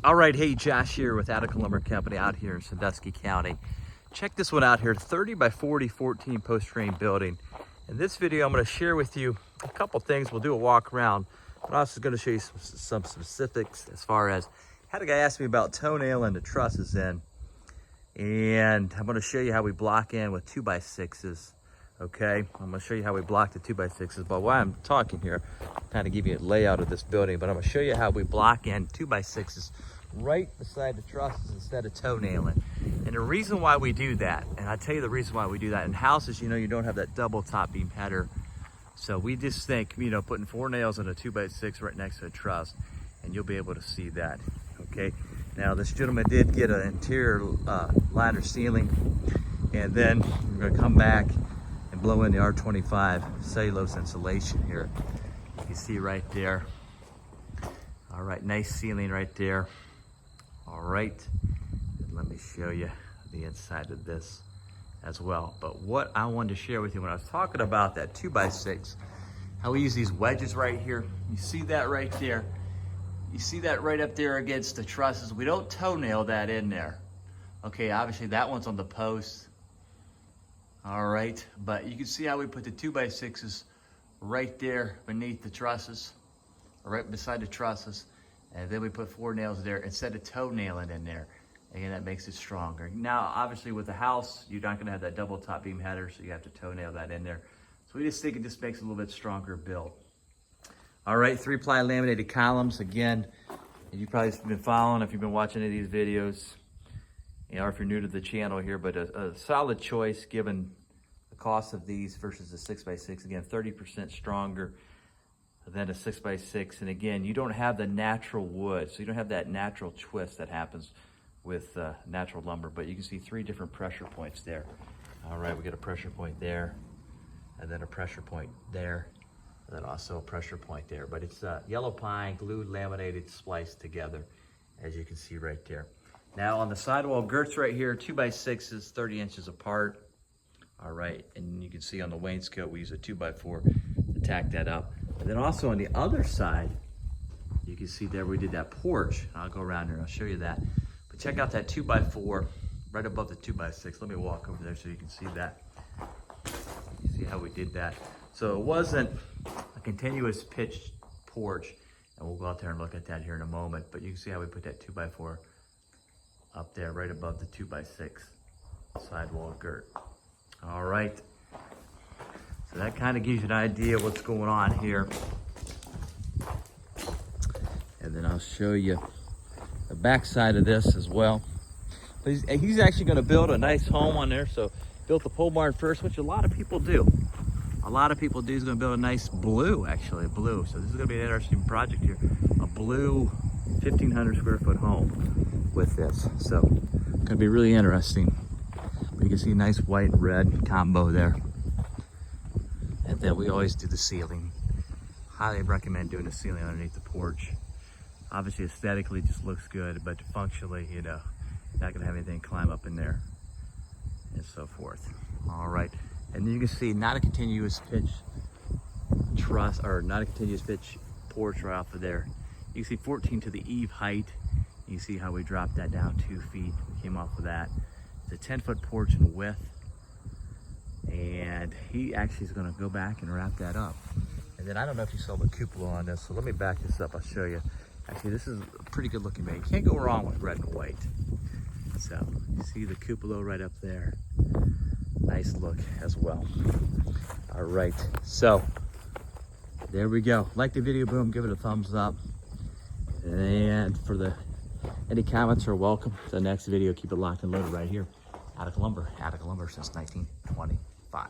All right, hey, Josh here with Attica Lumber Company out here in Sandusky County. Check this one out here, 30 by 40, 14 post frame building. In this video, I'm gonna share with you a couple things. We'll do a walk around, but I'm also gonna show you some specifics as far as, had a guy ask me about toenailing the trusses in, and I'm gonna show you how we block in with 2x6s, okay? I'm gonna show you how we block the 2x6s, but while I'm talking here, kind of give you a layout of this building, but I'm gonna show you how we block in 2x6s right beside the trusses instead of toenailing. And the reason why we do that, and I'll tell you the reason why we do that, in houses, you know, you don't have that double top beam header. So we just think, you know, putting 4 nails in a 2x6 right next to a truss, and you'll be able to see that, okay? Now, this gentleman did get an interior liner ceiling, and then we're gonna come back and blow in the R25 cellulose insulation here. You see right there. All right, nice ceiling right there. All right, and let me show you the inside of this as well. But what I wanted to share with you when I was talking about that 2x6, how we use these wedges right here. You see that right there? You see that right up there against the trusses? We don't toenail that in there. Okay, obviously that one's on the post. All right, but you can see how we put the 2x6s right there beneath the trusses, right beside the trusses. And then we put 4 nails there instead of toenailing in there. Again, that makes it stronger. Now, obviously with the house, you're not gonna have that double top beam header, so you have to toenail that in there. So we just think it just makes it a little bit stronger build. All right, 3-ply laminated columns. Again, you've probably been following if you've been watching any of these videos, you know, or if you're new to the channel here, but a solid choice given the cost of these versus the 6x6. Again, 30% stronger than a 6x6, and again, you don't have the natural wood, so you don't have that natural twist that happens with natural lumber. But you can see 3 different pressure points there. All right, we got a pressure point there, and then a pressure point there, and then also a pressure point there. But it's yellow pine, glued, laminated, spliced together, as you can see right there. Now on the sidewall girts right here, 2x6s, 30 inches apart. All right, and you can see on the wainscot, we use a 2x4 to tack that up. And then also on the other side, you can see there we did that porch. I'll go around here and I'll show you that. But check out that 2x4 right above the 2x6. Let me walk over there so you can see that. You see how we did that. So it wasn't a continuous pitched porch, and we'll go out there and look at that here in a moment. But you can see how we put that 2x4 up there right above the 2x6 sidewall girt. All right. So that kind of gives you an idea of what's going on here. And then I'll show you the back side of this as well. But he's actually going to build a nice home on there. So built the pole barn first, which a lot of people do. A lot of people do. He's going to build a nice blue, actually, a blue. So this is going to be an interesting project here. A blue 1,500 square foot home with this. So going to be really interesting. But you can see a nice white and red combo there. And then we always do the ceiling. Highly recommend doing the ceiling underneath the porch. Obviously aesthetically it just looks good, but functionally, you know, not gonna have anything climb up in there and so forth. All right, and then you can see not a continuous pitch truss, or not a continuous pitch porch right off of there. You can see 14 to the eave height. You see how we dropped that down 2 feet. We came off of that. It's a 10-foot porch in width. And he actually is going to go back and wrap that up. And then I don't know if you saw the cupola on this, so let me back this up. I'll show you. Actually, this is a pretty good looking bed. You can't go wrong with red and white. So you see the cupola right up there. Nice look as well. All right, so there we go. Like the video, boom, give it a thumbs up. And for any comments are welcome. The next video, keep it locked and loaded right here. Attica Lumber since 1925.